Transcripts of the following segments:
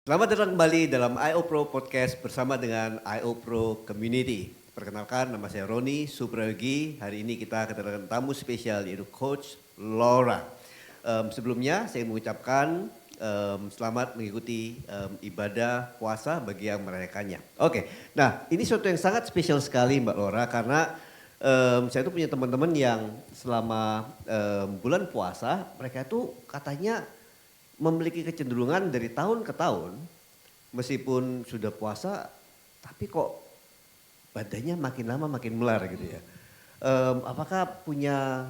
Selamat datang kembali dalam IO Pro Podcast bersama dengan IO Pro Community. Perkenalkan, nama saya Roni Suprayogi. Hari ini kita kedatangan tamu spesial yaitu Coach Laura. Sebelumnya saya mengucapkan selamat mengikuti ibadah puasa bagi yang merayakannya. Oke, nah ini suatu yang sangat spesial sekali Mbak Laura karena saya tuh punya teman-teman yang selama bulan puasa mereka itu katanya memiliki kecenderungan dari tahun ke tahun, meskipun sudah puasa, tapi kok badannya makin lama makin melar gitu ya. Apakah punya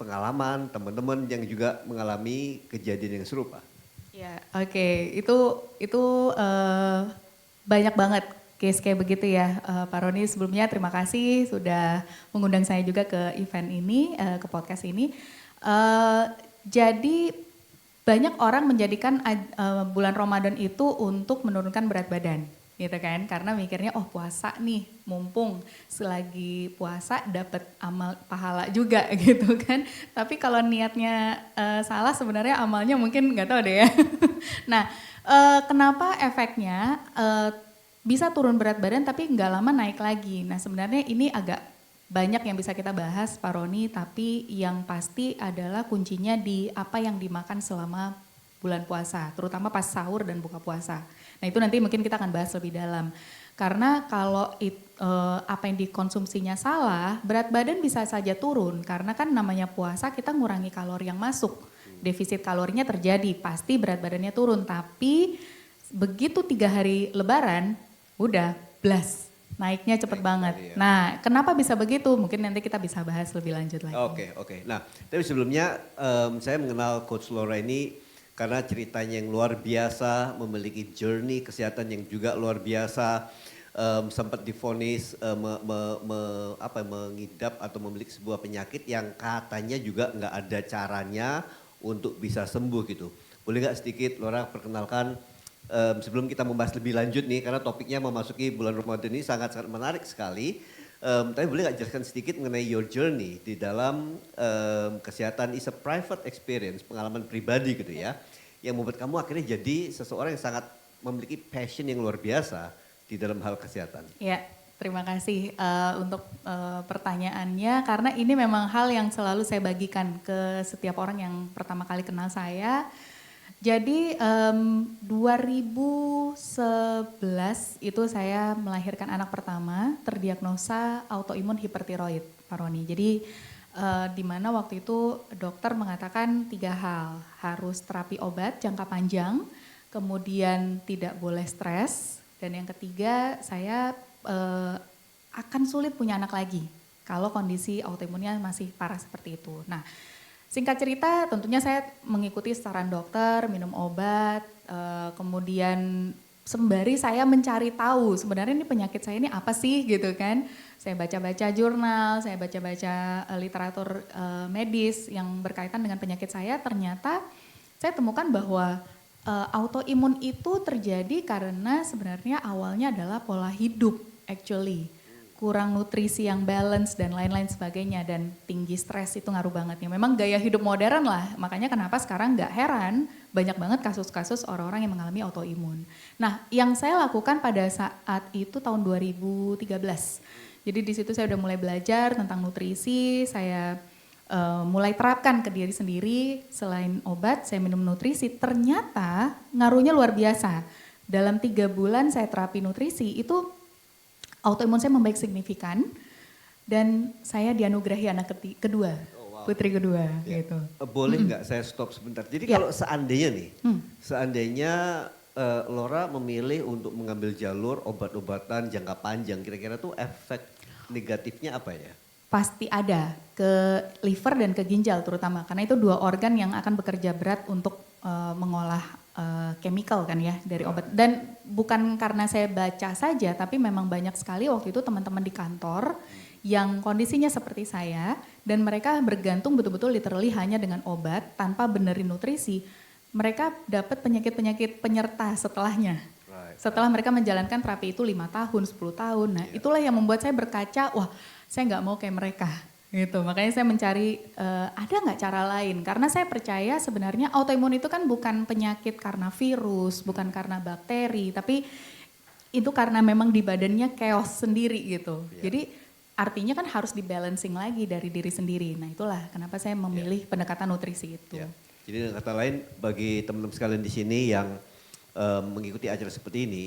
pengalaman teman-teman yang juga mengalami kejadian yang serupa? Ya, oke. Itu banyak banget case kayak begitu ya, Pak Roni. Sebelumnya terima kasih sudah mengundang saya juga ke event ini, ke podcast ini. Jadi banyak orang menjadikan bulan Ramadan itu untuk menurunkan berat badan, gitu kan? Karena mikirnya, oh puasa nih, mumpung selagi puasa dapat amal pahala juga, gitu kan? Tapi kalau niatnya salah, sebenarnya amalnya mungkin nggak tahu deh ya. Nah, kenapa efeknya bisa turun berat badan tapi nggak lama naik lagi? Nah, sebenarnya ini agak banyak yang bisa kita bahas Pak Roni, tapi yang pasti adalah kuncinya di apa yang dimakan selama bulan puasa, terutama pas sahur dan buka puasa. Nah itu nanti mungkin kita akan bahas lebih dalam. Karena kalau apa yang dikonsumsinya salah, berat badan bisa saja turun. Karena kan namanya puasa kita ngurangi kalori yang masuk. Defisit kalorinya terjadi, pasti berat badannya turun. Tapi begitu 3 hari lebaran, udah blast. Naiknya cepet banget. Ya. Nah, kenapa bisa begitu? Mungkin nanti kita bisa bahas lebih lanjut lagi. Oke. Nah, tapi sebelumnya saya mengenal Coach Laura ini karena ceritanya yang luar biasa, memiliki journey kesehatan yang juga luar biasa, sempat divonis mengidap atau memiliki sebuah penyakit yang katanya juga nggak ada caranya untuk bisa sembuh gitu. Boleh nggak sedikit Laura perkenalkan? Sebelum kita membahas lebih lanjut nih, karena topiknya memasuki bulan Ramadan ini sangat-sangat menarik sekali. Tapi boleh nggak jelaskan sedikit mengenai your journey di dalam kesehatan is a private experience, pengalaman pribadi gitu ya. Yang membuat kamu akhirnya jadi seseorang yang sangat memiliki passion yang luar biasa di dalam hal kesehatan. Ya, terima kasih untuk pertanyaannya. Karena ini memang hal yang selalu saya bagikan ke setiap orang yang pertama kali kenal saya. Jadi 2011 itu saya melahirkan anak pertama terdiagnosa autoimun hipertiroid, Pak Roni. Jadi di mana waktu itu dokter mengatakan 3 hal, harus terapi obat jangka panjang, kemudian tidak boleh stres, dan yang ketiga saya akan sulit punya anak lagi kalau kondisi autoimunnya masih parah seperti itu. Nah, singkat cerita tentunya saya mengikuti saran dokter, minum obat, kemudian sembari saya mencari tahu sebenarnya ini penyakit saya ini apa sih gitu kan. Saya baca-baca jurnal, saya baca-baca literatur medis yang berkaitan dengan penyakit saya, ternyata saya temukan bahwa autoimun itu terjadi karena sebenarnya awalnya adalah pola hidup actually. Kurang nutrisi yang balance dan lain-lain sebagainya, dan tinggi stres itu ngaruh banget ya. Memang gaya hidup modern lah, makanya kenapa sekarang gak heran banyak banget kasus-kasus orang-orang yang mengalami autoimun. Nah, yang saya lakukan pada saat itu tahun 2013. Jadi di situ saya udah mulai belajar tentang nutrisi, saya mulai terapkan ke diri sendiri. Selain obat, saya minum nutrisi, ternyata ngaruhnya luar biasa. Dalam 3 bulan saya terapi nutrisi itu autoimun saya membaik signifikan dan saya dianugerahi anak kedua, putri kedua gitu. Boleh nggak saya stop sebentar? Jadi kalau seandainya nih, seandainya Laura memilih untuk mengambil jalur obat-obatan jangka panjang, kira-kira tuh efek negatifnya apa ya? Pasti ada ke liver dan ke ginjal terutama, karena itu 2 organ yang akan bekerja berat untuk mengolah chemical kan ya dari obat. Dan bukan karena saya baca saja, tapi memang banyak sekali waktu itu teman-teman di kantor yang kondisinya seperti saya dan mereka bergantung betul-betul literally hanya dengan obat tanpa benerin nutrisi. Mereka dapat penyakit-penyakit penyerta setelahnya. Setelah mereka menjalankan terapi itu 5 tahun, 10 tahun. Nah itulah yang membuat saya berkaca, wah saya nggak mau kayak mereka Gitu, makanya saya mencari ada nggak cara lain, karena saya percaya sebenarnya autoimun itu kan bukan penyakit karena virus, bukan karena bakteri, tapi itu karena memang di badannya chaos sendiri gitu. Iya. Jadi artinya kan harus dibalancing lagi dari diri sendiri. Nah itulah kenapa saya memilih pendekatan nutrisi itu. Ya. Jadi dengan kata lain bagi teman-teman sekalian di sini yang mengikuti acara seperti ini,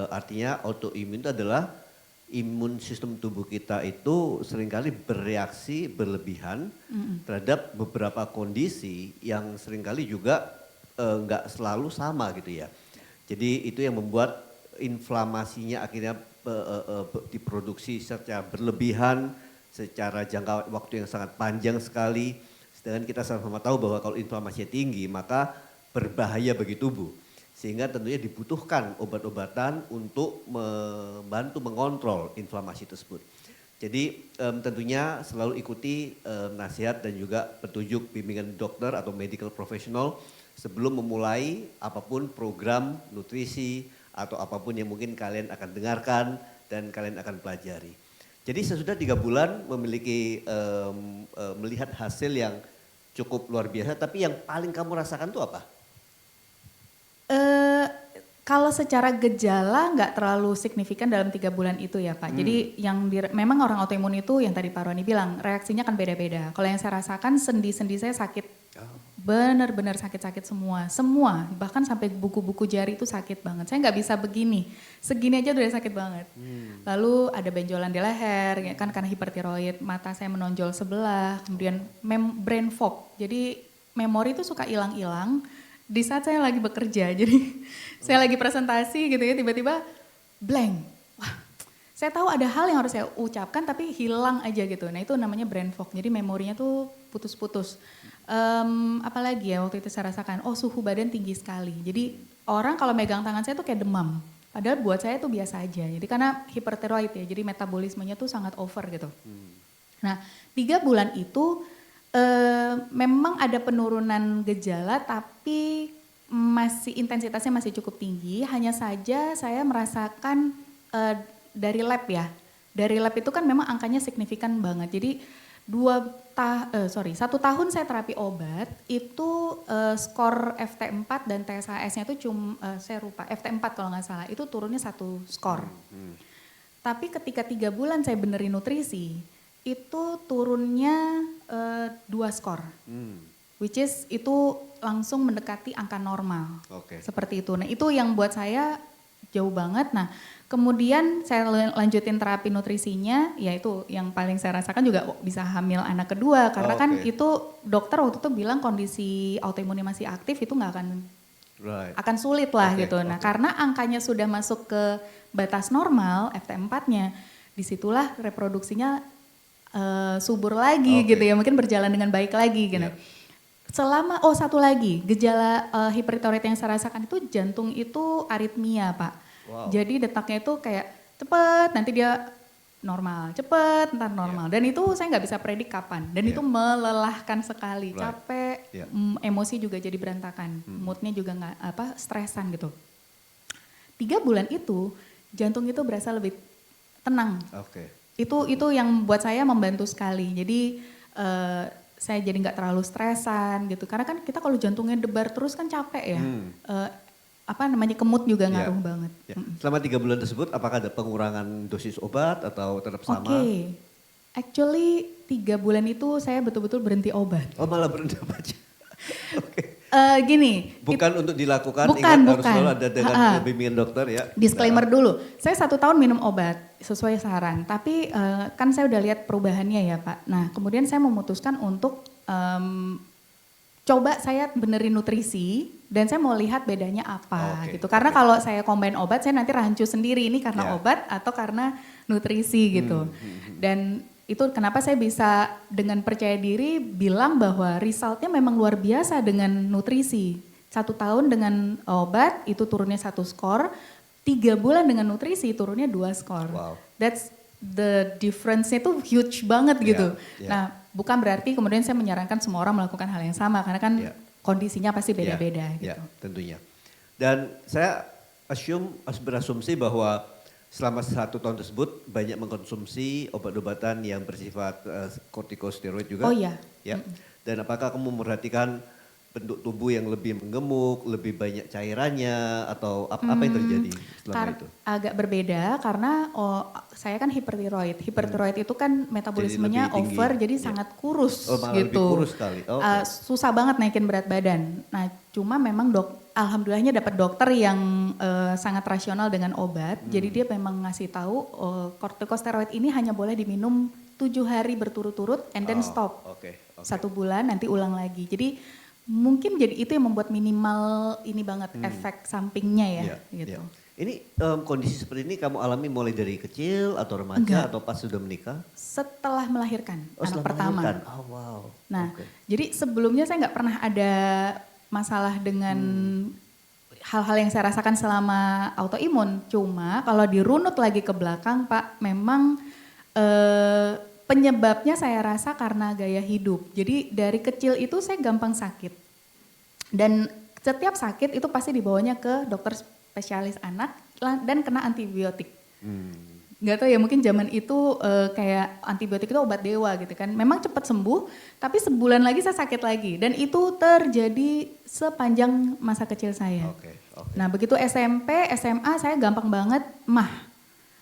artinya autoimun itu adalah imun sistem tubuh kita itu seringkali bereaksi berlebihan terhadap beberapa kondisi yang seringkali juga nggak selalu sama gitu ya. Jadi itu yang membuat inflamasinya akhirnya diproduksi secara berlebihan, secara jangka waktu yang sangat panjang sekali. Sedangkan kita sama-sama tahu bahwa kalau inflamasinya tinggi maka berbahaya bagi tubuh. Sehingga tentunya dibutuhkan obat-obatan untuk membantu mengontrol inflamasi tersebut. Jadi tentunya selalu ikuti nasihat dan juga petunjuk bimbingan dokter atau medical professional sebelum memulai apapun program nutrisi atau apapun yang mungkin kalian akan dengarkan dan kalian akan pelajari. Jadi sesudah 3 bulan memiliki melihat hasil yang cukup luar biasa, tapi yang paling kamu rasakan itu apa? Kalau secara gejala nggak terlalu signifikan dalam 3 bulan itu ya Pak. Jadi yang memang orang autoimun itu yang tadi Pak Roni bilang reaksinya kan beda-beda. Kalau yang saya rasakan sendi-sendi saya sakit, benar-benar sakit-sakit semua. Bahkan sampai buku-buku jari itu sakit banget. Saya nggak bisa begini, segini aja udah sakit banget. Lalu ada benjolan di leher, ya kan karena hipertiroid, mata saya menonjol sebelah, kemudian brain fog. Jadi memori itu suka hilang-hilang. Di saat saya lagi bekerja, jadi saya lagi presentasi gitu ya, tiba-tiba blank. Wah, saya tahu ada hal yang harus saya ucapkan tapi hilang aja gitu. Nah itu namanya brain fog, jadi memorinya tuh putus-putus. Apalagi ya waktu itu saya rasakan, suhu badan tinggi sekali. Jadi orang kalau megang tangan saya tuh kayak demam. Padahal buat saya tuh biasa aja. Jadi karena hipertiroid ya, jadi metabolismenya tuh sangat over gitu. Nah 3 bulan itu memang ada penurunan gejala tapi intensitasnya masih cukup tinggi. Hanya saja saya merasakan dari lab ya. Dari lab itu kan memang angkanya signifikan banget. Jadi 1 tahun saya terapi obat itu skor FT4 dan TSHS-nya itu saya lupa FT4 kalau nggak salah itu turunnya 1 skor. Tapi ketika 3 bulan saya benerin nutrisi itu turunnya 2 skor. Which is itu langsung mendekati angka normal. Seperti itu. Nah itu yang buat saya jauh banget. Nah kemudian saya lanjutin terapi nutrisinya, yaitu yang paling saya rasakan juga bisa hamil anak kedua. Karena kan itu dokter waktu itu bilang kondisi autoimunnya masih aktif itu nggak akan sulit lah gitu. Nah karena angkanya sudah masuk ke batas normal FT4-nya, disitulah reproduksinya subur lagi gitu ya, mungkin berjalan dengan baik lagi gitu. Selama satu lagi gejala hipertiroid yang saya rasakan itu jantung itu aritmia Pak. Jadi detaknya itu kayak cepet nanti dia normal, cepet ntar normal. Dan itu saya nggak bisa predik kapan. Dan itu melelahkan sekali, capek, emosi juga jadi berantakan, moodnya juga nggak stresan gitu. 3 bulan itu jantung itu berasa lebih tenang. Itu yang buat saya membantu sekali. Jadi saya jadi nggak terlalu stresan gitu. Karena kan kita kalau jantungnya debar terus kan capek ya. Kemut juga ngaruh banget. Selama 3 bulan tersebut apakah ada pengurangan dosis obat atau tetap sama? Actually 3 bulan itu saya betul-betul berhenti obat. Malah berhenti obat. Gini. Bukan untuk dilakukan, bukan. Harus selalu ada dengan bimbingan dokter ya. Disclaimer dulu, saya 1 tahun minum obat sesuai saran. Tapi kan saya udah lihat perubahannya ya Pak. Nah kemudian saya memutuskan untuk coba saya benerin nutrisi dan saya mau lihat bedanya apa gitu. Karena kalau saya combine obat saya nanti rancu sendiri ini karena obat atau karena nutrisi gitu. Dan itu kenapa saya bisa dengan percaya diri bilang bahwa resultnya memang luar biasa dengan nutrisi. 1 tahun dengan obat itu turunnya 1 skor, 3 bulan dengan nutrisi turunnya 2 skor. That's the difference-nya itu huge banget gitu. Nah bukan berarti kemudian saya menyarankan semua orang melakukan hal yang sama karena kan kondisinya pasti beda-beda gitu. Tentunya. Dan saya berasumsi bahwa selama 1 tahun tersebut banyak mengkonsumsi obat-obatan yang bersifat kortikosteroid juga? Oh iya. Ya. Dan apakah kamu memperhatikan bentuk tubuh yang lebih menggemuk, lebih banyak cairannya, atau apa yang terjadi selama itu? Agak berbeda karena saya kan hipertiroid. Hipertiroid itu kan metabolismenya lebih tinggi. over, jadi Ya. sangat kurus Malah gitu. lebih kurus sekali. Okay. Susah banget naikin berat badan. Nah, cuma memang alhamdulillahnya dapat dokter yang sangat rasional dengan obat. Jadi dia memang ngasih tahu kortikosteroid ini hanya boleh diminum 7 hari berturut-turut and then stop. Okay. 1 bulan nanti ulang lagi. Jadi mungkin jadi itu yang membuat minimal ini banget efek sampingnya ya gitu. Ya. Ini kondisi seperti ini kamu alami mulai dari kecil atau remaja? Enggak. Atau pas sudah menikah? Setelah melahirkan anak pertama. Melahirkan. Oh wow. Nah, jadi sebelumnya saya nggak pernah ada masalah dengan hal-hal yang saya rasakan selama autoimun. Cuma kalau dirunut lagi ke belakang, Pak, memang penyebabnya saya rasa karena gaya hidup. Jadi dari kecil itu saya gampang sakit. Dan setiap sakit itu pasti dibawanya ke dokter spesialis anak dan kena antibiotik. Nggak tahu ya, mungkin zaman itu kayak antibiotik itu obat dewa gitu kan. Memang cepat sembuh, tapi sebulan lagi saya sakit lagi. Dan itu terjadi sepanjang masa kecil saya. Nah begitu SMP, SMA saya gampang banget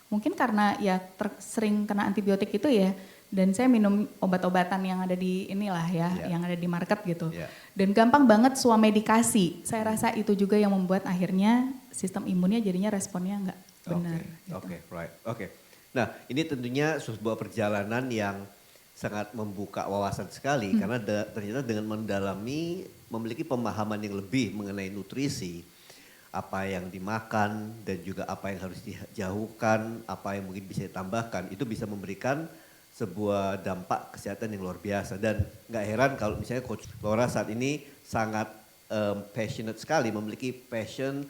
mungkin karena ya sering kena antibiotik itu ya. Dan saya minum obat-obatan yang ada di inilah ya, yang ada di market gitu. Dan gampang banget swamedikasi. Saya rasa itu juga yang membuat akhirnya sistem imunnya jadinya responnya nggak benar. Oke. Nah ini tentunya sebuah perjalanan yang sangat membuka wawasan sekali. Karena ternyata dengan memiliki pemahaman yang lebih mengenai nutrisi, apa yang dimakan dan juga apa yang harus dijauhkan, apa yang mungkin bisa ditambahkan, itu bisa memberikan sebuah dampak kesehatan yang luar biasa. Dan gak heran kalau misalnya Coach Laura saat ini sangat passionate sekali, memiliki passion,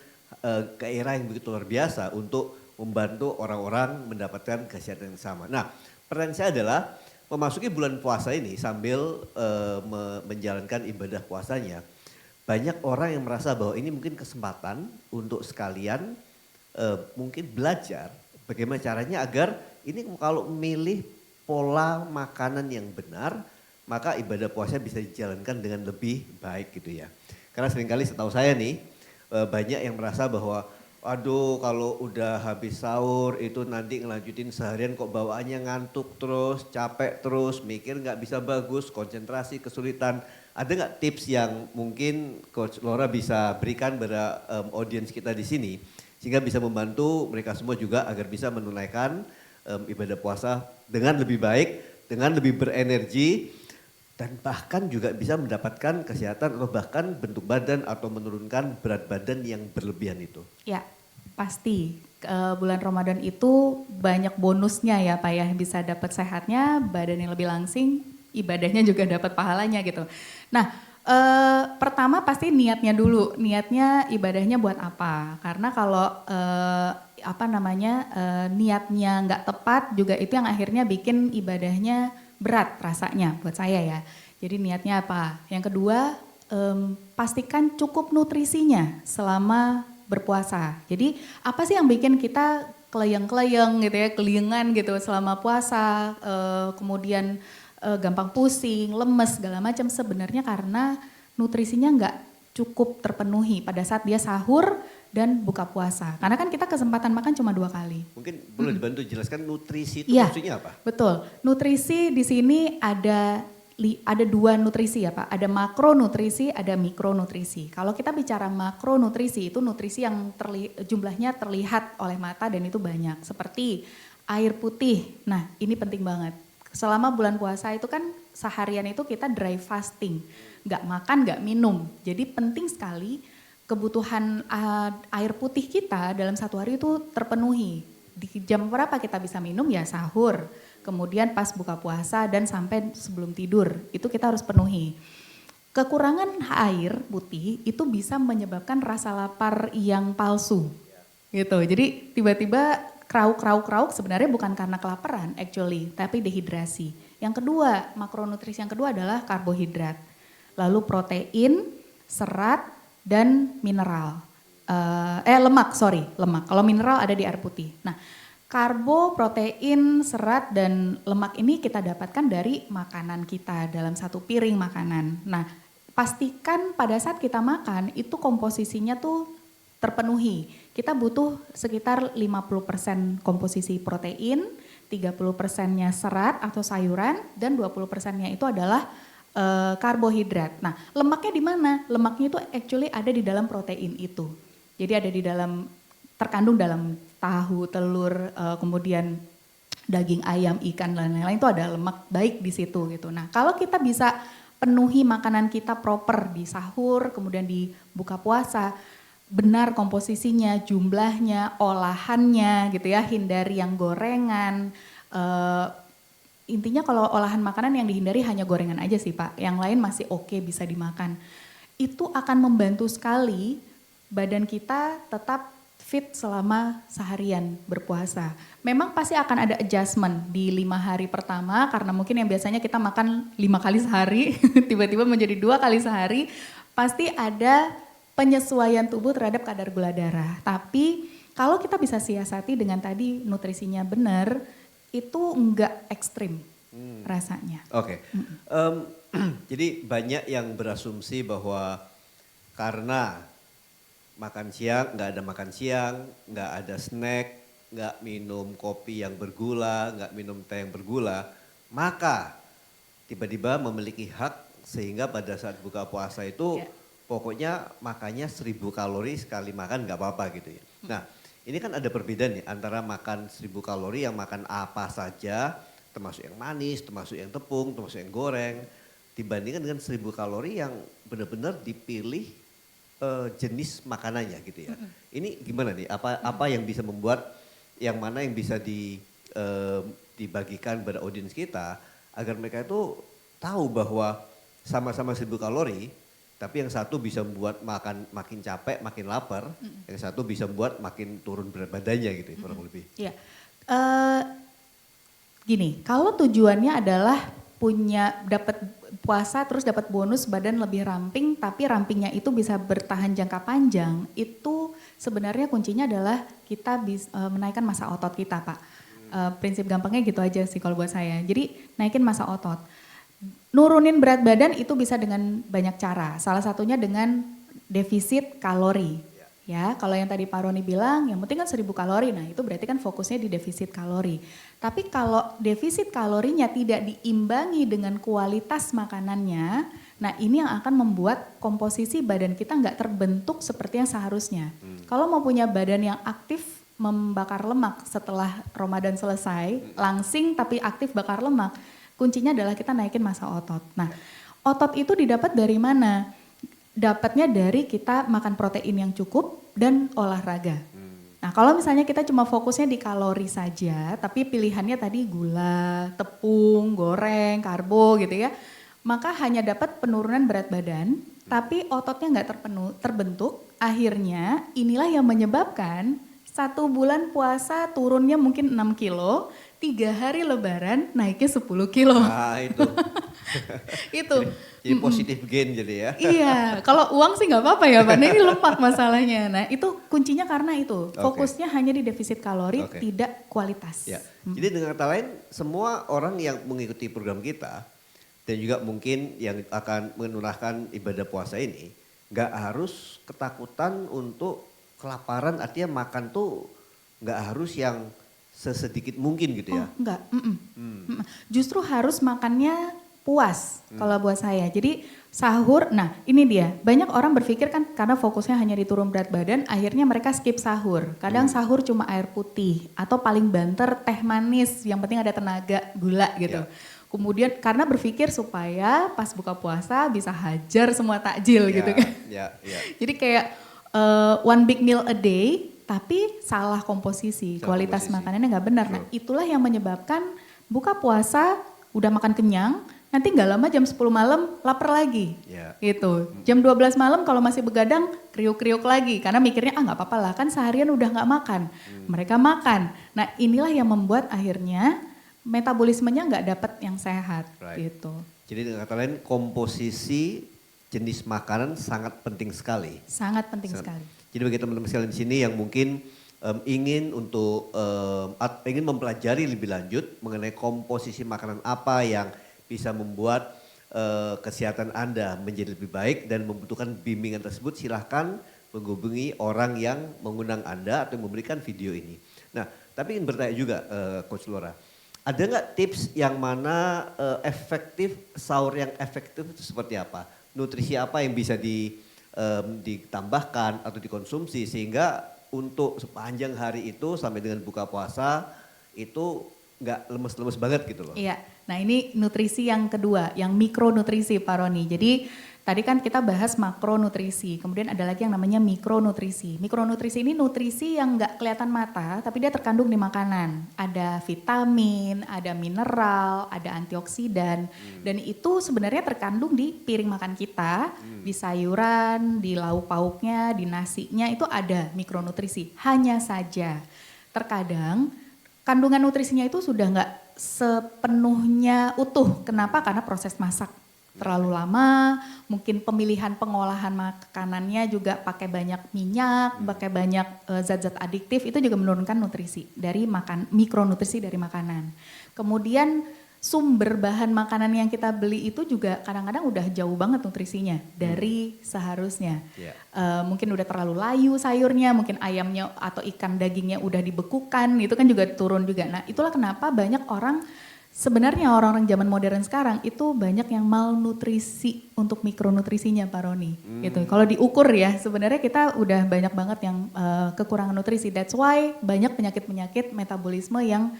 gairah yang begitu luar biasa untuk membantu orang-orang mendapatkan kesehatan yang sama. Nah pertanyaan saya adalah, memasuki bulan puasa ini sambil menjalankan ibadah puasanya, banyak orang yang merasa bahwa ini mungkin kesempatan untuk sekalian mungkin belajar bagaimana caranya agar ini kalau milih pola makanan yang benar, maka ibadah puasa bisa dijalankan dengan lebih baik gitu ya. Karena seringkali setahu saya nih, banyak yang merasa bahwa aduh kalau udah habis sahur itu nanti ngelanjutin seharian kok bawaannya ngantuk terus, capek terus, mikir nggak bisa bagus, konsentrasi, kesulitan. Ada nggak tips yang mungkin Coach Laura bisa berikan pada audiens kita di sini sehingga bisa membantu mereka semua juga agar bisa menunaikan ibadah puasa dengan lebih baik, dengan lebih berenergi, dan bahkan juga bisa mendapatkan kesehatan atau bahkan bentuk badan atau menurunkan berat badan yang berlebihan itu? Ya, pasti. Bulan Ramadan itu banyak bonusnya ya Pak ya, bisa dapat sehatnya, badan yang lebih langsing, ibadahnya juga dapat pahalanya gitu. Nah, pertama pasti niatnya dulu, niatnya ibadahnya buat apa? Karena kalau niatnya nggak tepat juga itu yang akhirnya bikin ibadahnya berat rasanya buat saya ya. Jadi niatnya apa? Yang kedua, pastikan cukup nutrisinya selama berpuasa. Jadi apa sih yang bikin kita keleyeng-keleyeng gitu ya, keliengan gitu selama puasa, kemudian gampang pusing, lemes segala macam, sebenarnya karena nutrisinya nggak cukup terpenuhi pada saat dia sahur dan buka puasa. Karena kan kita kesempatan makan cuma 2 kali. Mungkin boleh dibantu jelaskan nutrisi itu Ya, maksudnya apa? Betul. Nutrisi di sini ada 2 nutrisi ya Pak. Ada makronutrisi, ada mikronutrisi. Kalau kita bicara makronutrisi itu nutrisi yang jumlahnya terlihat oleh mata dan itu banyak. Seperti air putih. Nah, ini penting banget. Selama bulan puasa itu kan seharian itu kita dry fasting. Nggak makan, nggak minum. Jadi penting sekali kebutuhan air putih kita dalam 1 hari itu terpenuhi. Di jam berapa kita bisa minum? Ya sahur. Kemudian pas buka puasa dan sampai sebelum tidur. Itu kita harus penuhi. Kekurangan air putih itu bisa menyebabkan rasa lapar yang palsu. Gitu. Jadi tiba-tiba krauk sebenarnya bukan karena kelaparan actually, tapi dehidrasi. Yang kedua, makronutrisi yang kedua adalah karbohidrat. Lalu protein, serat, dan mineral. Lemak. Kalau mineral ada di air putih. Nah, Karbo, protein, serat, dan lemak ini kita dapatkan dari makanan kita dalam satu piring makanan. Nah, pastikan pada saat kita makan itu komposisinya tuh terpenuhi. Kita butuh sekitar 50% komposisi protein, 30%-nya serat atau sayuran, dan 20%-nya itu adalah karbohidrat. Nah, lemaknya di mana? Lemaknya itu actually ada di dalam protein itu. Jadi ada di dalam, terkandung dalam tahu, telur, kemudian daging ayam, ikan, dan lain-lain itu ada lemak baik di situ gitu. Nah, kalau kita bisa penuhi makanan kita proper di sahur, kemudian di buka puasa, benar komposisinya, jumlahnya, olahannya gitu ya, hindari yang gorengan. Intinya kalau olahan makanan yang dihindari hanya gorengan aja sih Pak, yang lain masih oke bisa dimakan. Itu akan membantu sekali badan kita tetap fit selama seharian berpuasa. Memang pasti akan ada adjustment di 5 hari pertama karena mungkin yang biasanya kita makan 5 kali sehari, tiba-tiba menjadi 2 kali sehari, pasti ada penyesuaian tubuh terhadap kadar gula darah. Tapi kalau kita bisa siasati dengan tadi nutrisinya benar, itu enggak ekstrim rasanya. Oke. Jadi banyak yang berasumsi bahwa karena makan siang, nggak ada makan siang, nggak ada snack, nggak minum kopi yang bergula, nggak minum teh yang bergula, maka tiba-tiba memiliki hak sehingga pada saat buka puasa itu pokoknya makannya 1000 kalori sekali makan nggak apa-apa gitu ya. Nah ini kan ada perbedaan nih antara makan 1000 kalori yang makan apa saja, termasuk yang manis, termasuk yang tepung, termasuk yang goreng, dibandingkan dengan 1000 kalori yang benar-benar dipilih jenis makanannya gitu ya. Ini gimana nih? Apa yang bisa membuat yang mana yang bisa dibagikan pada audiens kita agar mereka itu tahu bahwa sama-sama 1000 kalori, tapi yang satu bisa membuat makan makin capek, makin lapar, yang satu bisa membuat makin turun berat badannya gitu ya, kurang lebih. Iya. Gini, kalau tujuannya adalah punya dapat puasa terus dapat bonus badan lebih ramping, tapi rampingnya itu bisa bertahan jangka panjang, itu sebenarnya kuncinya adalah kita bisa menaikkan massa otot kita Pak. Prinsip gampangnya gitu aja sih kalau buat saya. Jadi naikin massa otot. Nurunin berat badan itu bisa dengan banyak cara. Salah satunya dengan defisit kalori. Ya, kalau yang tadi Pak Roni bilang, yang penting kan 1000 kalori. Nah, itu berarti kan fokusnya di defisit kalori. Tapi kalau defisit kalorinya tidak diimbangi dengan kualitas makanannya, nah ini yang akan membuat komposisi badan kita nggak terbentuk seperti yang seharusnya. Kalau mau punya badan yang aktif membakar lemak setelah Ramadan selesai, langsing tapi aktif bakar lemak, kuncinya adalah kita naikin massa otot. Nah, otot itu didapat dari mana? Dapatnya dari kita makan protein yang cukup dan olahraga. Nah, kalau misalnya kita cuma fokusnya di kalori saja, tapi pilihannya tadi gula, tepung, goreng, karbo gitu ya, maka hanya dapat penurunan berat badan, tapi ototnya nggak terbentuk. Akhirnya inilah yang menyebabkan 1 bulan puasa turunnya mungkin 6 kilo, 3 hari lebaran naiknya 10 kilo. Nah itu. Itu. Jadi positif gain jadi ya. Iya, kalau uang sih nggak apa-apa ya Pak, nah, ini lemak masalahnya. Nah itu kuncinya karena itu, fokusnya hanya di defisit kalori, tidak kualitas. Ya. Jadi dengan kata lain, semua orang yang mengikuti program kita, dan juga mungkin yang akan menunaikan ibadah puasa ini, nggak harus ketakutan untuk kelaparan, artinya makan tuh nggak harus yang sesedikit mungkin gitu ya. Oh enggak, justru harus makannya puas kalau buat saya. Jadi sahur, nah ini dia, banyak orang berpikir kan karena fokusnya hanya di turun berat badan, akhirnya mereka skip sahur. Kadang sahur cuma air putih atau paling banter teh manis, yang penting ada tenaga, gula gitu. Kemudian karena berpikir supaya pas buka puasa bisa hajar semua takjil gitu kan. Jadi kayak one big meal a day, tapi salah komposisi, kualitas makanannya nggak benar. Nah itulah yang menyebabkan buka puasa udah makan kenyang, nanti nggak lama jam 10 malam lapar lagi, gitu. Jam 12 malam kalau masih begadang kriuk-kriuk lagi, karena mikirnya nggak apa-apa lah kan seharian udah nggak makan. Mereka makan. Nah inilah yang membuat akhirnya metabolismenya nggak dapat yang sehat, gitu. Jadi dengan kata lain komposisi jenis makanan sangat penting sekali. Sangat penting sekali. Jadi bagi teman-teman sekalian di sini yang mungkin ingin ingin mempelajari lebih lanjut mengenai komposisi makanan apa yang bisa membuat kesehatan Anda menjadi lebih baik dan membutuhkan bimbingan tersebut, silahkan menghubungi orang yang mengundang Anda atau memberikan video ini. Nah, tapi ingin bertanya juga Coach Laura, ada nggak tips yang mana sahur yang efektif itu seperti apa? Nutrisi apa yang bisa ditambahkan atau dikonsumsi sehingga untuk sepanjang hari itu sampai dengan buka puasa itu nggak lemes-lemes banget gitu loh. Iya, nah ini nutrisi yang kedua, yang mikronutrisi Pak Roni. Jadi tadi kan kita bahas makronutrisi, kemudian ada lagi yang namanya mikronutrisi. Mikronutrisi ini nutrisi yang nggak kelihatan mata, tapi dia terkandung di makanan. Ada vitamin, ada mineral, ada antioksidan, dan itu sebenarnya terkandung di piring makan kita, di sayuran, di lauk pauknya, di nasinya itu ada mikronutrisi. Hanya saja terkadang kandungan nutrisinya itu sudah nggak sepenuhnya utuh. Kenapa? Karena proses masak terlalu lama, mungkin pemilihan pengolahan makanannya juga pakai banyak minyak, pakai banyak zat-zat adiktif, itu juga menurunkan nutrisi dari mikronutrisi dari makanan. Kemudian sumber bahan makanan yang kita beli itu juga kadang-kadang udah jauh banget nutrisinya dari seharusnya. Mungkin udah terlalu layu sayurnya, mungkin ayamnya atau ikan dagingnya udah dibekukan, itu kan juga turun juga. Nah itulah kenapa banyak orang, sebenarnya orang-orang zaman modern sekarang itu banyak yang malnutrisi untuk mikronutrisinya Pak Roni. Gitu. Kalau diukur ya sebenarnya kita udah banyak banget yang kekurangan nutrisi. That's why banyak penyakit-penyakit metabolisme yang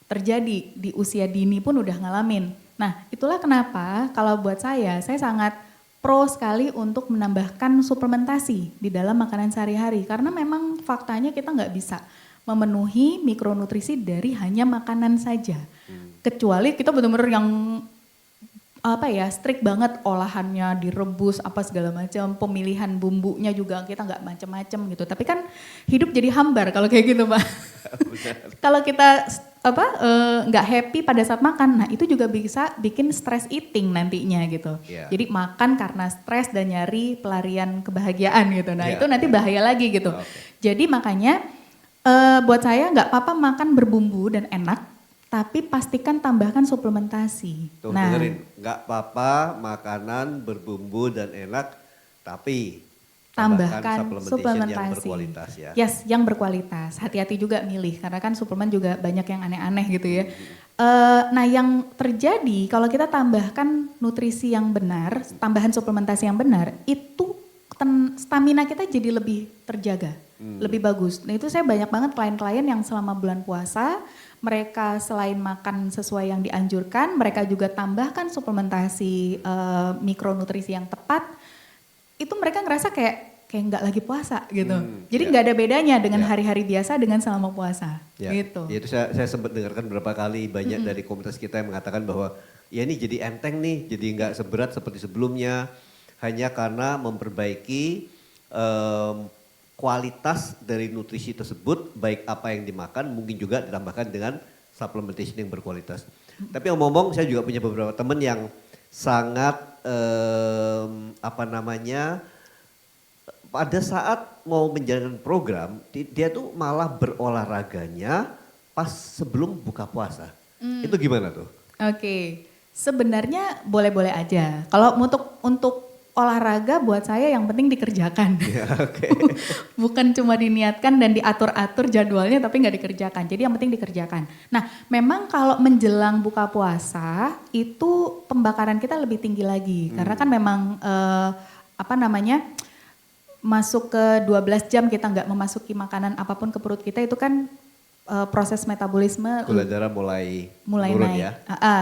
terjadi di usia dini pun udah ngalamin. Nah itulah kenapa kalau buat saya sangat pro sekali untuk menambahkan suplementasi di dalam makanan sehari-hari. Karena memang faktanya kita nggak bisa memenuhi mikronutrisi dari hanya makanan saja. Kecuali kita benar-benar yang strict banget, olahannya direbus apa segala macam, pemilihan bumbunya juga kita nggak macam-macam gitu. Tapi kan hidup jadi hambar kalau kayak gitu Pak. Kalau kita nggak happy pada saat makan, nah itu juga bisa bikin stress eating nantinya gitu. Jadi makan karena stres dan nyari pelarian kebahagiaan gitu. Nah itu nanti bahaya lagi gitu. Jadi makanya buat saya nggak apa-apa makan berbumbu dan enak, tapi pastikan tambahkan suplementasi. Tuh dengerin, nggak apa-apa makanan berbumbu dan enak, tapi tambahkan suplementasi yang berkualitas ya. Yes, yang berkualitas. Hati-hati juga milih, karena kan suplemen juga banyak yang aneh-aneh gitu ya. Nah yang terjadi kalau kita tambahkan nutrisi yang benar, tambahan suplementasi yang benar, itu stamina kita jadi lebih terjaga, lebih bagus. Nah itu saya banyak banget klien-klien yang selama bulan puasa, mereka selain makan sesuai yang dianjurkan, mereka juga tambahkan suplementasi mikronutrisi yang tepat, itu mereka ngerasa kayak nggak lagi puasa gitu. Jadi nggak ada bedanya dengan hari-hari biasa dengan selama puasa. Gitu. Ya itu saya sempat dengarkan beberapa kali banyak dari komunitas kita yang mengatakan bahwa ya ini jadi enteng nih, jadi nggak seberat seperti sebelumnya. Hanya karena memperbaiki kualitas dari nutrisi tersebut, baik apa yang dimakan mungkin juga ditambahkan dengan supplementation yang berkualitas. Tapi ngomong-ngomong saya juga punya beberapa teman yang sangat pada saat mau menjalankan program dia tuh malah berolahraganya pas sebelum buka puasa. Itu gimana tuh? Oke, sebenarnya boleh-boleh aja. Kalau untuk olahraga buat saya yang penting dikerjakan. Bukan cuma diniatkan dan diatur-atur jadwalnya tapi nggak dikerjakan. Jadi yang penting dikerjakan. Nah memang kalau menjelang buka puasa itu pembakaran kita lebih tinggi lagi. Karena kan memang masuk ke 12 jam kita nggak memasuki makanan apapun ke perut kita itu kan proses metabolisme gula darah mulai turun naik.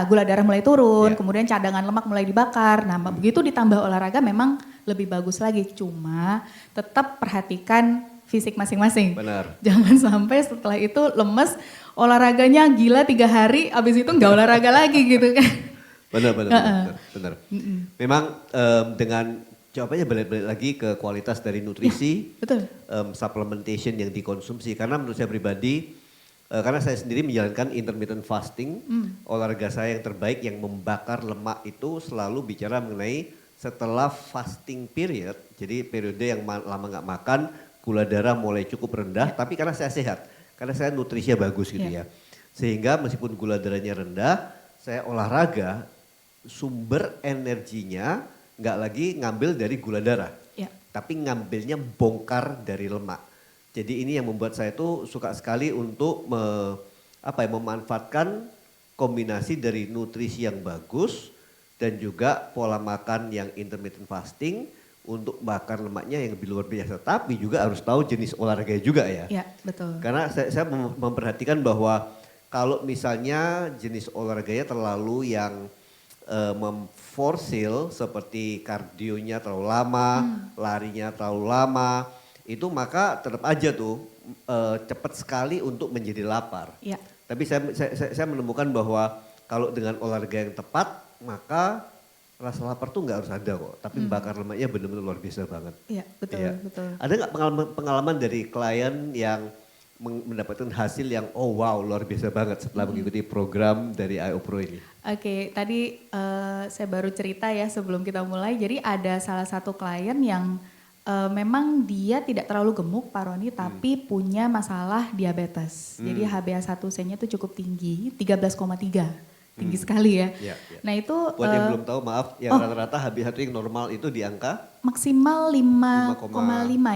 Gula darah mulai turun, kemudian cadangan lemak mulai dibakar. Nah, begitu ditambah olahraga memang lebih bagus lagi. Cuma tetap perhatikan fisik masing-masing. Benar. Jangan sampai setelah itu lemes, olahraganya gila 3 hari, abis itu nggak olahraga lagi gitu kan. Benar. Memang dengan jawabannya balik lagi ke kualitas dari nutrisi, betul. Supplementation yang dikonsumsi. Karena menurut saya pribadi, karena saya sendiri menjalankan intermittent fasting, olahraga saya yang terbaik yang membakar lemak itu selalu bicara mengenai setelah fasting period, jadi periode yang lama nggak makan, gula darah mulai cukup rendah, tapi karena saya sehat, karena saya nutrisinya bagus gitu ya. Sehingga meskipun gula darahnya rendah, saya olahraga, sumber energinya nggak lagi ngambil dari gula darah, tapi ngambilnya bongkar dari lemak. Jadi ini yang membuat saya tuh suka sekali untuk memanfaatkan kombinasi dari nutrisi yang bagus dan juga pola makan yang intermittent fasting untuk bakar lemaknya yang lebih luar biasa. Tapi juga harus tahu jenis olahraga juga ya. Iya, betul. Karena saya memperhatikan bahwa kalau misalnya jenis olahraganya terlalu yang memforsil seperti kardionya terlalu lama, larinya terlalu lama, itu maka tetap aja tuh cepat sekali untuk menjadi lapar. Iya. Tapi saya menemukan bahwa kalau dengan olahraga yang tepat, maka rasa lapar tuh nggak harus ada kok. Tapi bakar lemaknya benar-benar luar biasa banget. Iya, betul, Ya. betul. Ada nggak pengalaman dari klien yang mendapatkan hasil yang wow luar biasa banget setelah mengikuti program dari IO Pro ini? Oke, tadi saya baru cerita ya sebelum kita mulai. Jadi ada salah satu klien yang memang dia tidak terlalu gemuk Pak Roni, tapi punya masalah diabetes. Jadi HbA1c-nya itu cukup tinggi, 13,3. Tinggi sekali ya. Nah itu buat yang belum tahu maaf, yang rata-rata HbA1c yang normal itu di angka maksimal 5,5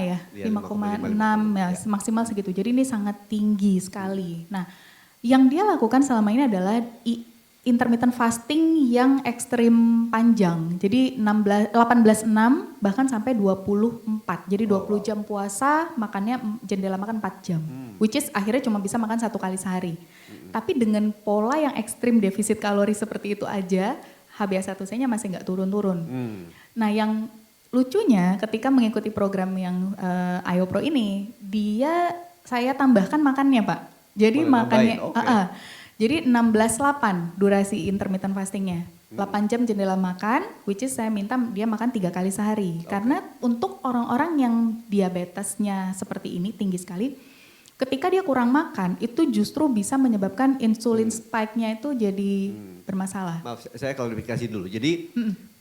ya, 5,6 ya, maksimal segitu. Jadi ini sangat tinggi sekali. Nah, yang dia lakukan selama ini adalah intermittent fasting yang ekstrim panjang. Jadi 18-6 bahkan sampai 24. Jadi 20 jam puasa, makannya jendela makan 4 jam. Which is akhirnya cuma bisa makan 1 kali sehari. Tapi dengan pola yang ekstrim defisit kalori seperti itu aja, HbA1c-nya masih nggak turun-turun. Nah yang lucunya ketika mengikuti program yang IO Pro ini, saya tambahkan makannya Pak. Jadi makannya, jadi 16-8 durasi intermittent fastingnya. 8 jam jendela makan, which is saya minta dia makan 3 kali sehari. Karena untuk orang-orang yang diabetesnya seperti ini tinggi sekali, ketika dia kurang makan itu justru bisa menyebabkan insulin spike-nya itu jadi bermasalah. Maaf, saya klarifikasi dulu. Jadi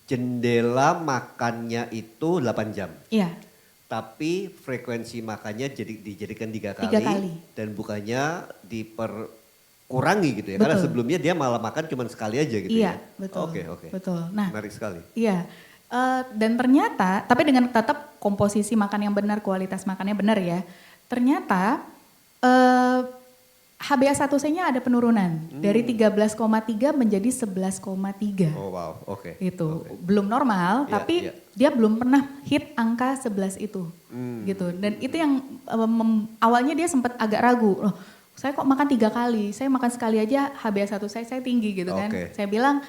jendela makannya itu 8 jam. Iya. Tapi frekuensi makannya dijadikan 3 kali. 3 kali. Dan bukannya diperkurangi gitu ya. Betul. Karena sebelumnya dia malah makan cuma sekali aja gitu iya, ya. betul. Oke. Betul. Nah, menarik sekali. Iya. Dan ternyata, tapi dengan tetap komposisi makan yang benar, kualitas makannya benar ya. Ternyata HbA1c-nya ada penurunan dari 13,3 menjadi 11,3. Oh wow, oke. Itu belum normal, tapi dia belum pernah hit angka 11 itu, gitu. Dan itu yang awalnya dia sempat agak ragu. Loh, saya kok makan 3 kali, saya makan sekali aja HbA1c saya tinggi gitu kan. Saya bilang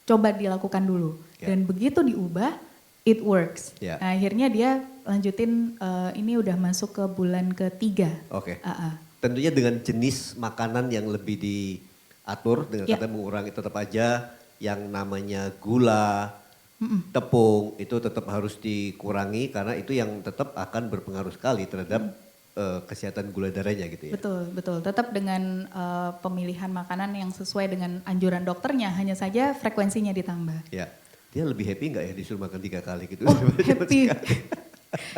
coba dilakukan dulu. Dan begitu diubah, it works. Nah, akhirnya dia lanjutin, ini udah masuk ke bulan ketiga. Oke. Tentunya dengan jenis makanan yang lebih diatur, dengan kata mengurangi tetap aja yang namanya gula, tepung itu tetap harus dikurangi karena itu yang tetap akan berpengaruh sekali terhadap kesehatan gula darahnya gitu ya. Betul. Tetap dengan pemilihan makanan yang sesuai dengan anjuran dokternya, hanya saja frekuensinya ditambah. Ya, dia lebih happy nggak ya disuruh makan 3 kali gitu? Oh, happy.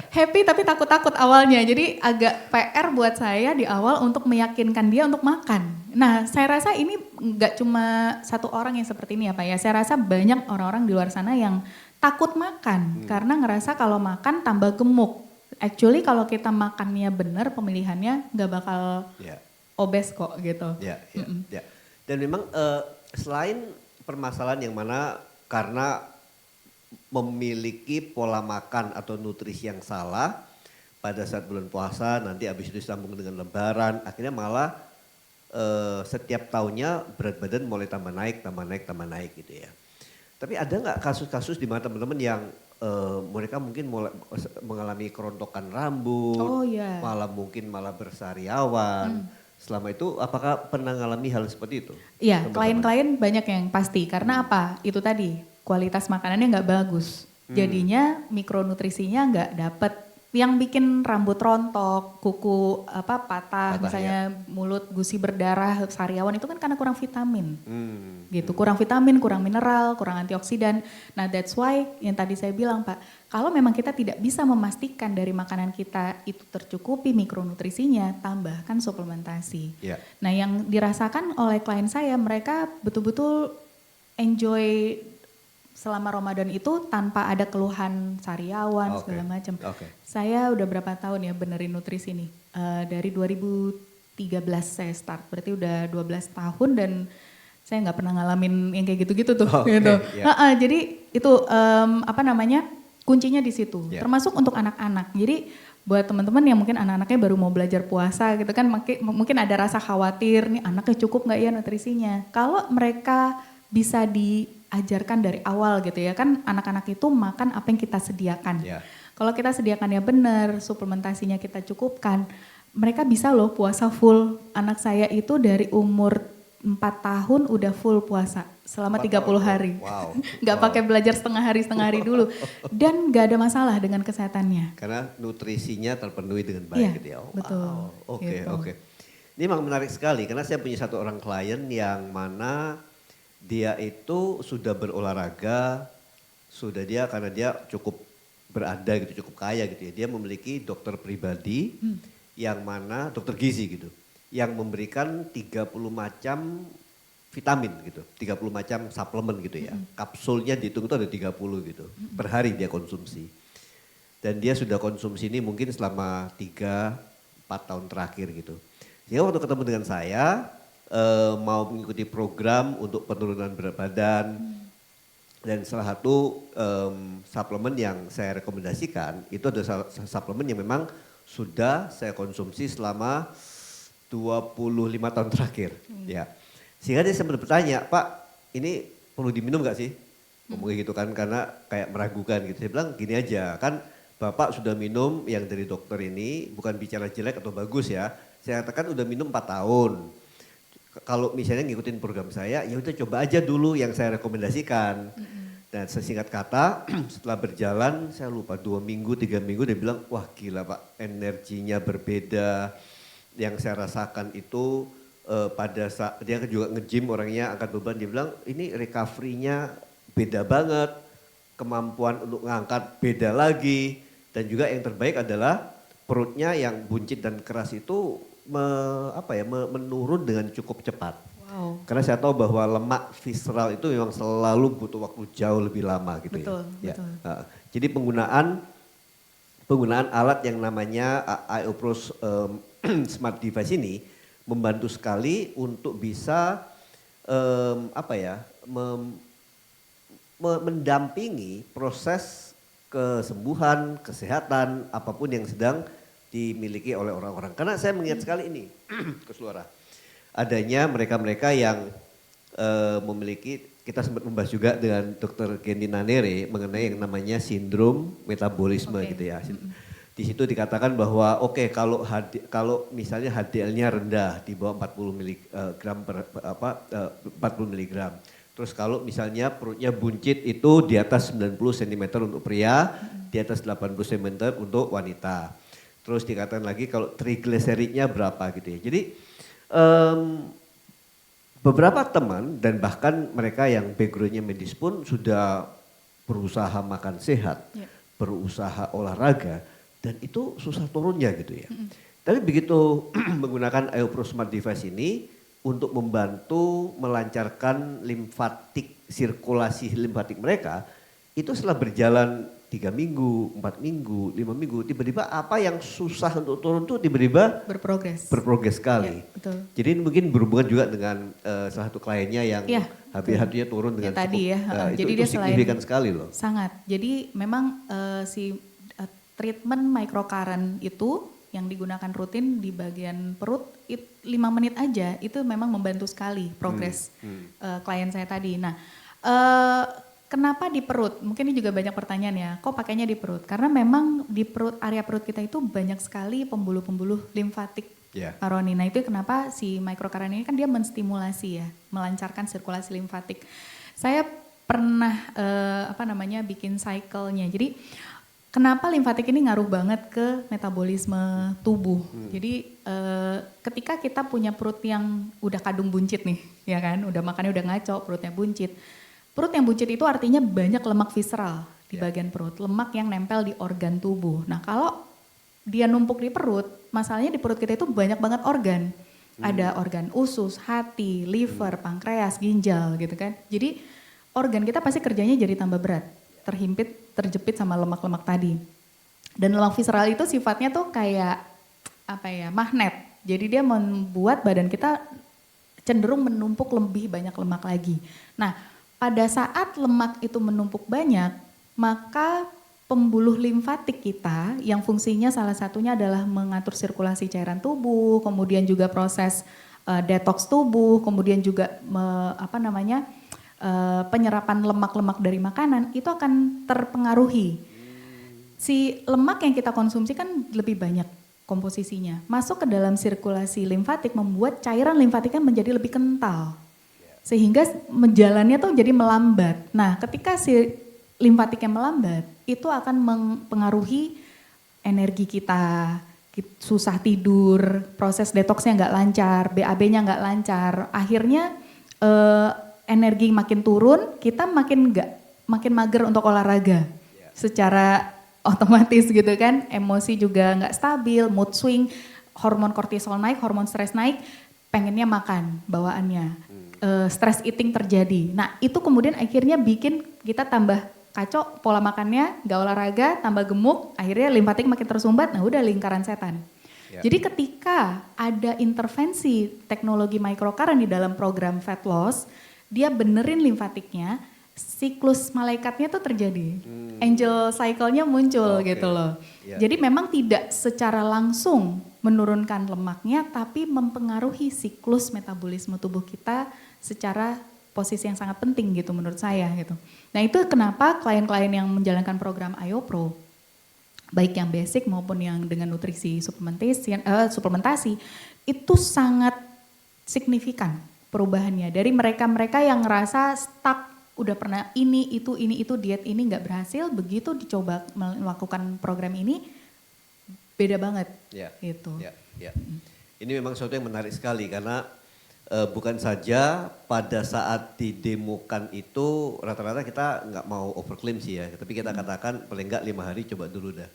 Happy tapi takut-takut awalnya, jadi agak PR buat saya di awal untuk meyakinkan dia untuk makan. Nah saya rasa ini nggak cuma satu orang yang seperti ini ya Pak ya, saya rasa banyak orang-orang di luar sana yang takut makan karena ngerasa kalau makan tambah gemuk. Actually kalau kita makannya benar, pemilihannya nggak bakal obes kok gitu. Ya. Dan memang selain permasalahan yang mana karena memiliki pola makan atau nutrisi yang salah pada saat bulan puasa, nanti habis itu disambung dengan lebaran, akhirnya malah setiap tahunnya berat badan mulai tambah naik gitu ya. Tapi ada nggak kasus-kasus di mana teman-teman yang mereka mungkin mulai mengalami kerontokan rambut, malah bersariawan. Selama itu apakah pernah mengalami hal seperti itu? Iya, klien-klien banyak yang pasti. Karena apa? Itu tadi, kualitas makanannya nggak bagus. Jadinya mikronutrisinya nggak dapet yang bikin rambut rontok, kuku patah, Patah, misalnya mulut gusi berdarah, sariawan itu kan karena kurang vitamin. Gitu, Hmm. kurang vitamin, kurang mineral, kurang antioksidan. Nah, that's why yang tadi saya bilang, Pak, kalau memang kita tidak bisa memastikan dari makanan kita itu tercukupi mikronutrisinya, tambahkan suplementasi. Ya. Nah, yang dirasakan oleh klien saya, mereka betul-betul enjoy selama Ramadan itu tanpa ada keluhan sariawan Oke, segala macam. oke. Saya udah berapa tahun ya benerin nutrisi nih. Dari 2013 saya start, berarti udah 12 tahun dan saya nggak pernah ngalamin yang kayak gitu-gitu tuh. Oke, gitu. ya. Jadi itu kuncinya di situ. Ya. Termasuk untuk anak-anak. Jadi buat teman-teman yang mungkin anak-anaknya baru mau belajar puasa gitu kan, mungkin ada rasa khawatir nih anaknya cukup nggak ya nutrisinya. Kalau mereka bisa diajarkan dari awal gitu ya kan, anak-anak itu makan apa yang kita sediakan. Ya. Kalau kita sediakannya benar, suplementasinya kita cukupkan, mereka bisa loh puasa full. Anak saya itu dari umur 4 tahun udah full puasa selama 4 30 tahun. hari. Wow. Nggak pakai belajar setengah hari dulu. Dan nggak ada masalah dengan kesehatannya. Karena nutrisinya terpenuhi dengan baik Iya, gitu ya. Wow. betul, Oke, gitu. oke. Ini memang menarik sekali karena saya punya satu orang klien yang mana dia itu sudah berolahraga, karena dia cukup berada gitu, cukup kaya gitu ya. Dia memiliki dokter pribadi yang mana dokter gizi gitu, yang memberikan 30 macam vitamin gitu, 30 macam suplemen gitu ya. Kapsulnya dihitung itu ada 30 gitu, per hari dia konsumsi. Dan dia sudah konsumsi ini mungkin selama 3-4 tahun terakhir gitu. Sehingga waktu ketemu dengan saya, mau mengikuti program untuk penurunan berat badan. Dan salah satu suplemen yang saya rekomendasikan itu adalah suplemen yang memang sudah saya konsumsi selama 25 tahun terakhir. Ya. Sehingga dia sempat bertanya, Pak ini perlu diminum gak sih? Ngomongnya gitu kan, karena kayak meragukan gitu. Saya bilang gini aja, kan Bapak sudah minum yang dari dokter ini, bukan bicara jelek atau bagus ya. Saya katakan udah minum 4 tahun. Kalau misalnya ngikutin program saya, ya udah coba aja dulu yang saya rekomendasikan. Dan sesingkat kata, setelah berjalan, saya lupa 2 minggu, 3 minggu, dia bilang, wah gila Pak, energinya berbeda. Yang saya rasakan itu pada saat dia juga nge-gym orangnya, angkat beban, dia bilang ini recovery-nya beda banget, kemampuan untuk ngangkat beda lagi. Dan juga yang terbaik adalah perutnya yang buncit dan keras itu menurun dengan cukup cepat. Wow. Karena saya tahu bahwa lemak visceral itu memang selalu butuh waktu jauh lebih lama gitu Betul, ya. betul. Jadi penggunaan alat yang namanya iOPRO Smart Device ini membantu sekali untuk bisa mendampingi proses kesembuhan, kesehatan, apapun yang sedang dimiliki oleh orang-orang. Karena saya mengingat sekali ini, Coach Laura, adanya mereka-mereka yang memiliki, kita sempat membahas juga dengan Dr. Gendy Nanere mengenai yang namanya sindrom metabolisme gitu ya. Di situ dikatakan bahwa kalau misalnya HDL-nya rendah di bawah 40 mg. Terus kalau misalnya perutnya buncit itu di atas 90 cm untuk pria, di atas 80 cm untuk wanita. Terus dikatakan lagi kalau trigliseridnya berapa gitu ya. Jadi beberapa teman dan bahkan mereka yang backgroundnya medis pun sudah berusaha makan sehat, berusaha olahraga dan itu susah turunnya gitu ya. Tapi begitu menggunakan iOPRO Smart Device ini untuk membantu melancarkan sirkulasi limfatik mereka, itu setelah berjalan 3 minggu, 4 minggu, 5 minggu, tiba-tiba apa yang susah untuk turun tuh tiba-tiba berprogres sekali. Ya, betul. Jadi ini mungkin berhubungan juga dengan salah satu kliennya yang HB-nya turun dengan tadi ya. Jadi itu signifikan sekali loh. Sangat. Jadi memang treatment microcurrent itu yang digunakan rutin di bagian perut 5 menit aja itu memang membantu sekali progres klien saya tadi. Nah, kenapa di perut? Mungkin ini juga banyak pertanyaan ya, kok pakainya di perut? Karena memang di perut, area perut kita itu banyak sekali pembuluh-pembuluh limfatik, Pak Roni. Nah itu kenapa si microcurrent ini kan dia menstimulasi ya, melancarkan sirkulasi limfatik. Saya pernah bikin cycle-nya. Jadi kenapa limfatik ini ngaruh banget ke metabolisme tubuh. Jadi ketika kita punya perut yang udah kadung buncit nih, ya kan, udah makannya udah ngaco, perutnya buncit. Perut yang buncit itu artinya banyak lemak visceral di bagian perut, lemak yang nempel di organ tubuh. Nah kalau dia numpuk di perut, masalahnya di perut kita itu banyak banget organ. Ada organ usus, hati, liver, pankreas, ginjal gitu kan. Jadi organ kita pasti kerjanya jadi tambah berat, terjepit sama lemak-lemak tadi. Dan lemak visceral itu sifatnya tuh kayak magnet. Jadi dia membuat badan kita cenderung menumpuk lebih banyak lemak lagi. Nah, pada saat lemak itu menumpuk banyak, maka pembuluh limfatik kita yang fungsinya salah satunya adalah mengatur sirkulasi cairan tubuh, kemudian juga proses detoks tubuh, kemudian juga penyerapan lemak-lemak dari makanan itu akan terpengaruhi. Si lemak yang kita konsumsi kan lebih banyak komposisinya. Masuk ke dalam sirkulasi limfatik membuat cairan limfatiknya menjadi lebih kental. Sehingga jalannya tuh jadi melambat. Nah ketika si limfatiknya melambat itu akan mempengaruhi energi kita, susah tidur, proses detoksnya nggak lancar, BAB-nya nggak lancar. Akhirnya energi makin turun, kita makin mager untuk olahraga. Secara otomatis gitu kan, emosi juga nggak stabil, mood swing, hormon kortisol naik, hormon stres naik, pengennya makan bawaannya. Stress eating terjadi. Nah itu kemudian akhirnya bikin kita tambah kacau pola makannya, gak olahraga, tambah gemuk, akhirnya limfatik makin tersumbat, nah udah lingkaran setan. Jadi ketika ada intervensi teknologi microcurrent di dalam program fat loss, dia benerin limfatiknya, siklus malaikatnya tuh terjadi. Angel cycle-nya muncul gitu loh. Jadi memang tidak secara langsung menurunkan lemaknya, tapi mempengaruhi siklus metabolisme tubuh kita secara posisi yang sangat penting gitu menurut saya gitu. Nah itu kenapa klien-klien yang menjalankan program IOPRO, baik yang basic maupun yang dengan nutrisi suplementasi, itu sangat signifikan perubahannya. Dari mereka-mereka yang ngerasa stuck, udah pernah ini itu diet ini nggak berhasil, begitu dicoba melakukan program ini, beda banget gitu. Ini memang sesuatu yang menarik sekali karena bukan saja pada saat didemokan itu rata-rata kita nggak mau overclaim sih ya, tapi kita katakan paling nggak 5 hari coba dulu dah.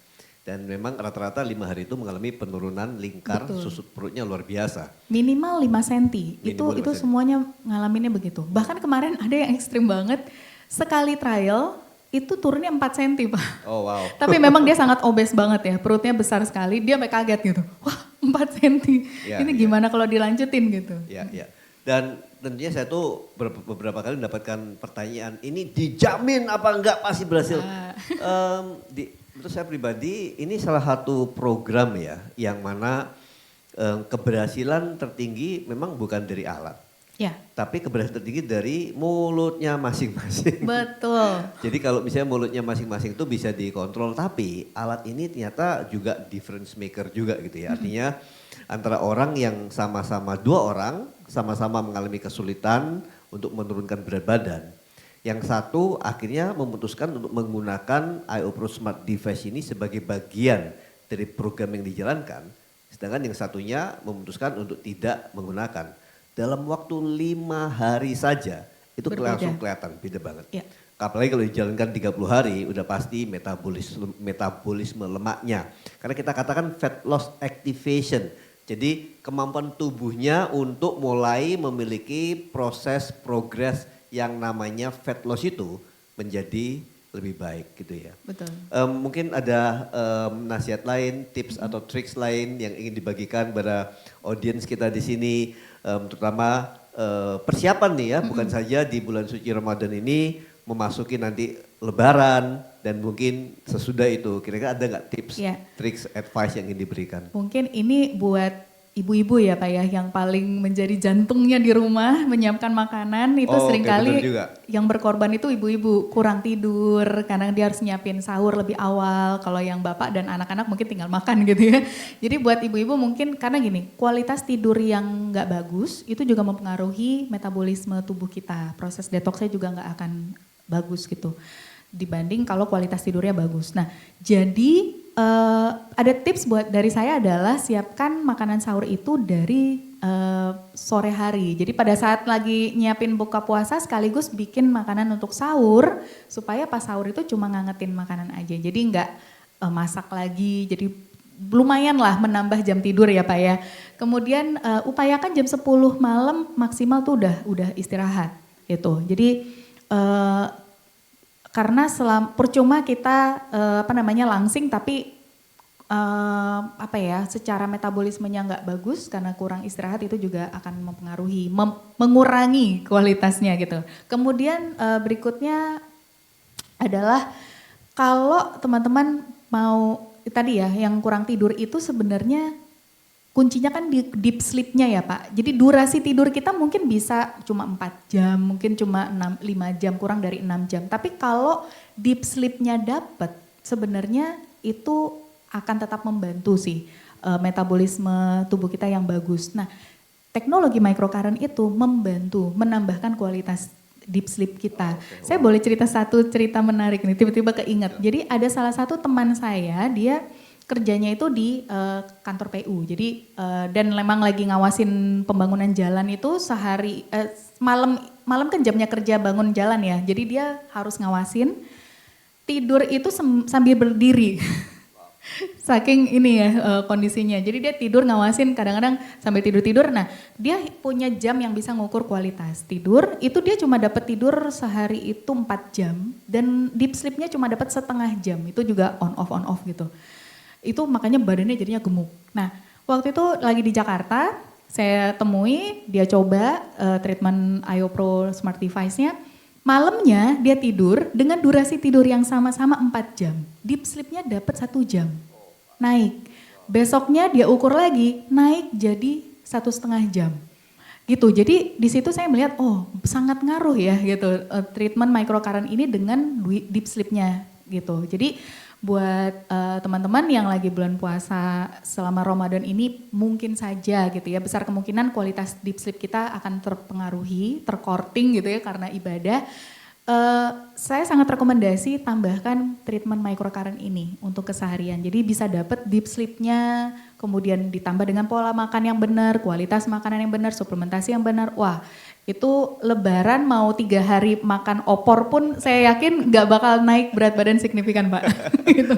Dan memang rata-rata 5 hari itu mengalami penurunan lingkar susut perutnya luar biasa. Minimal 5 cm, itu semuanya ngalaminnya begitu. Bahkan kemarin ada yang ekstrim banget, sekali trial itu turunnya 4 cm Pak. Oh wow. Tapi memang dia sangat obes banget ya, perutnya besar sekali, dia sampai kaget gitu. Wah 4 cm, ini gimana kalau dilanjutin gitu. Ya. Dan tentunya saya tuh beberapa kali mendapatkan pertanyaan, ini dijamin apa enggak pasti berhasil. Menurut saya pribadi ini salah satu program ya, yang mana keberhasilan tertinggi memang bukan dari alat. Ya. Tapi keberhasilan tertinggi dari mulutnya masing-masing. Betul. Jadi kalau misalnya mulutnya masing-masing itu bisa dikontrol, tapi alat ini ternyata juga difference maker juga gitu ya. Artinya antara orang yang sama-sama, 2 orang sama-sama mengalami kesulitan untuk menurunkan berat badan. Yang satu akhirnya memutuskan untuk menggunakan IOPRO Smart Device ini sebagai bagian dari program yang dijalankan. Sedangkan yang satunya memutuskan untuk tidak menggunakan. Dalam waktu 5 hari saja itu langsung kelihatan beda banget. Ya. Apalagi kalau dijalankan 30 hari udah pasti metabolisme lemaknya. Karena kita katakan fat loss activation. Jadi kemampuan tubuhnya untuk mulai memiliki proses progres yang namanya fat loss itu menjadi lebih baik gitu ya. Betul. Mungkin ada nasihat lain, tips atau triks lain yang ingin dibagikan pada audiens kita di sini, terutama persiapan nih ya, bukan saja di bulan suci Ramadan ini memasuki nanti Lebaran dan mungkin sesudah itu. Kira-kira ada nggak tips, triks, advice yang ingin diberikan? Mungkin ini buat ibu-ibu ya Pak ya, yang paling menjadi jantungnya di rumah menyiapkan makanan itu seringkali yang berkorban itu ibu-ibu, kurang tidur karena dia harus nyiapin sahur lebih awal, kalau yang bapak dan anak-anak mungkin tinggal makan gitu ya. Jadi buat ibu-ibu mungkin karena gini, kualitas tidur yang nggak bagus itu juga mempengaruhi metabolisme tubuh kita, proses detoksnya juga nggak akan bagus gitu. dibanding kalau kualitas tidurnya bagus. Nah, jadi ada tips buat dari saya adalah siapkan makanan sahur itu dari sore hari. Jadi pada saat lagi nyiapin buka puasa sekaligus bikin makanan untuk sahur supaya pas sahur itu cuma ngangetin makanan aja. Jadi nggak masak lagi. Jadi lumayan lah menambah jam tidur ya Pak ya. Kemudian upayakan jam 10 malam maksimal tuh udah istirahat gitu. Jadi karena percuma kita langsing tapi secara metabolismenya nggak bagus karena kurang istirahat itu juga akan mempengaruhi, mengurangi kualitasnya gitu. Kemudian berikutnya adalah kalau teman-teman mau tadi ya yang kurang tidur itu sebenarnya kuncinya kan di deep sleep-nya ya Pak. Jadi durasi tidur kita mungkin bisa cuma 4 jam, mungkin cuma 5 jam, kurang dari 6 jam. Tapi kalau deep sleep-nya dapet sebenarnya itu akan tetap membantu sih metabolisme tubuh kita yang bagus. Nah, teknologi microcurrent itu membantu menambahkan kualitas deep sleep kita. Saya boleh cerita satu cerita menarik nih, tiba-tiba keinget. Jadi ada salah satu teman saya, dia kerjanya itu di kantor PU. Jadi dan memang lagi ngawasin pembangunan jalan itu sehari malam kan jamnya kerja bangun jalan ya. Jadi dia harus ngawasin tidur itu sambil berdiri. Saking ini ya kondisinya. Jadi dia tidur ngawasin kadang-kadang sampai tidur-tidur. Nah, dia punya jam yang bisa ngukur kualitas tidur. Itu dia cuma dapat tidur sehari itu 4 jam dan deep sleep-nya cuma dapat setengah jam. Itu juga on off gitu. Itu makanya badannya jadinya gemuk. Nah, waktu itu lagi di Jakarta, saya temui, dia coba treatment IOPRO Smart Device-nya. Malamnya dia tidur dengan durasi tidur yang sama-sama 4 jam. Deep sleep-nya dapat 1 jam. Naik. Besoknya dia ukur lagi, naik jadi 1,5 jam. Gitu. Jadi di situ saya melihat, oh sangat ngaruh ya gitu treatment microcurrent ini dengan deep sleep-nya gitu. Jadi buat teman-teman yang lagi bulan puasa selama Ramadan ini mungkin saja gitu ya, besar kemungkinan kualitas deep sleep kita akan terpengaruhi, terkorting gitu ya karena ibadah. Saya sangat rekomendasi tambahkan treatment microcurrent ini untuk keseharian. Jadi bisa dapat deep sleep-nya, kemudian ditambah dengan pola makan yang benar, kualitas makanan yang benar, suplementasi yang benar. Wah, itu lebaran mau 3 hari makan opor pun saya yakin gak bakal naik berat badan signifikan Pak. Gitu.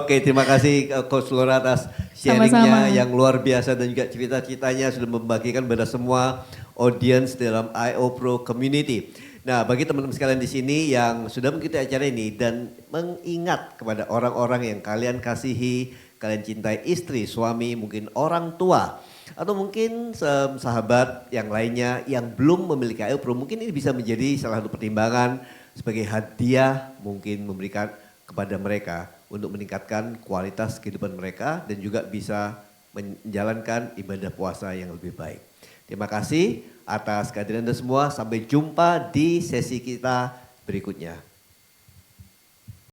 Oke, terima kasih Coach Laura atas sharingnya Sama-sama. yang luar biasa dan juga cerita-ceritanya sudah membagikan pada semua audiens dalam IOPRO Community. Nah, bagi teman-teman sekalian di sini yang sudah mengikuti acara ini dan mengingat kepada orang-orang yang kalian kasihi, kalian cintai istri, suami, mungkin orang tua, atau mungkin sahabat yang lainnya yang belum memiliki IOPRO, mungkin ini bisa menjadi salah satu pertimbangan sebagai hadiah mungkin memberikan kepada mereka untuk meningkatkan kualitas kehidupan mereka dan juga bisa menjalankan ibadah puasa yang lebih baik. Terima kasih atas kehadiran Anda semua, sampai jumpa di sesi kita berikutnya.